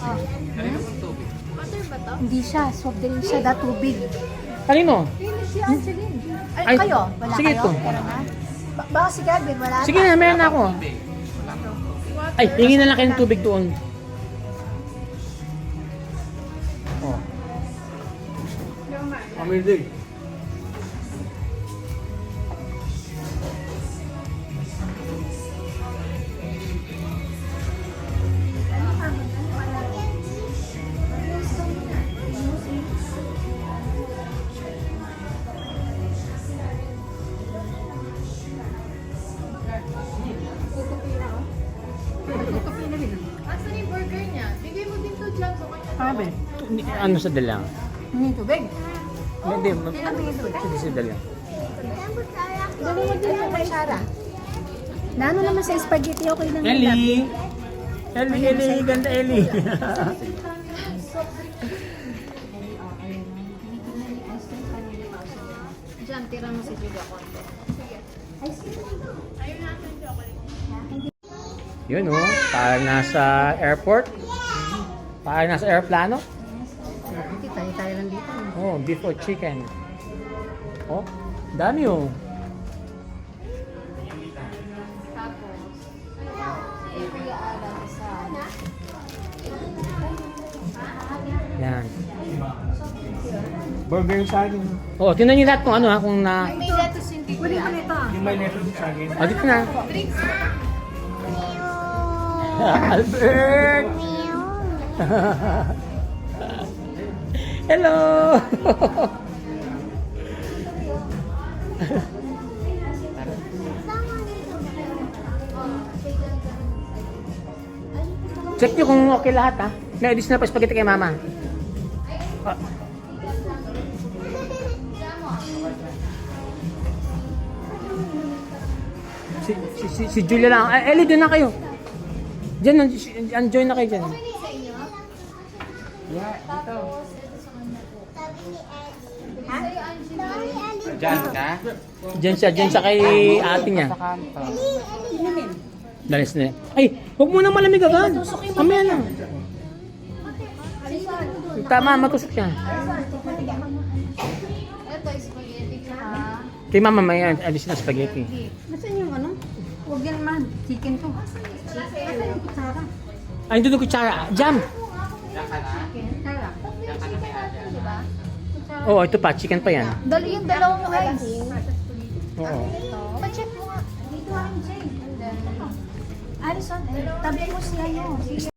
Oh. Water ba to? Hindi siya, soft drink siya, tubig. Kanino? Hindi si Angeline. Ay, Kayo? Wala sige kayo? ito. Meron na? Baka si Calvin, wala Sige na, meron na ako. Ay, hingin na lang kayo ng tubig doon. Oh. Amazing. Asan yung burger niya? Bigay mo din to dyan sa kanya. Sabi. Ano sa dalang? Hindi tubig. Hindi, Hindi sa dalang. Dali mo din yung kay Sarah. Naano naman sa spaghetti, okay lang. Ellie! Ellie, ganda Ellie. Dyan, tira mo si Julia konti. Sige. Ayun natin chocolate. Yun oh, parang nasa airport. Parang nasa aeroplano. Hindi, tayo lang dito. Oh, beef or chicken. Oh, dami oh. Tapos, Kuya Alan isa. Yan. Burger sa akin. Oh, tingnan niyo lahat kung ano ha, kung na... May lettuce yung kay Kuya. Yung may lettuce sa akin. Oh, dito na. Drinks. Albert! Hello! Check nyo kung okay lahat ha. Na-edit na pa spaghetti kay mama. Ah. Si Julia lang. Ellie, doon na kayo. Diyan, join na kayo dyan. Sa inyo? Tapos, ito sa kanya po. Ha? Sa'yo, Angeline. Diyan ka? Diyan siya kay ate niya. Dalis na. Ay, huwag mo nang malamig agad. Mamaya na. Tama, matusok siya. Ito, spaghetti tsaka... Kay mama may additional spaghetti. Nasaan yung ano? Huwag yan man. Chicken to. Nasaan yung kutsara? Ay, doon yung kutsara. Jam! Diyan ka na? Kutsara. Diyan ka na kay Ate. Diba? Oo, ito pa. Chicken pa yan. Dali yung dalawang rice. Oo. Pa-check mo nga. Dito ang Jay. Alison, tabi mo siya no.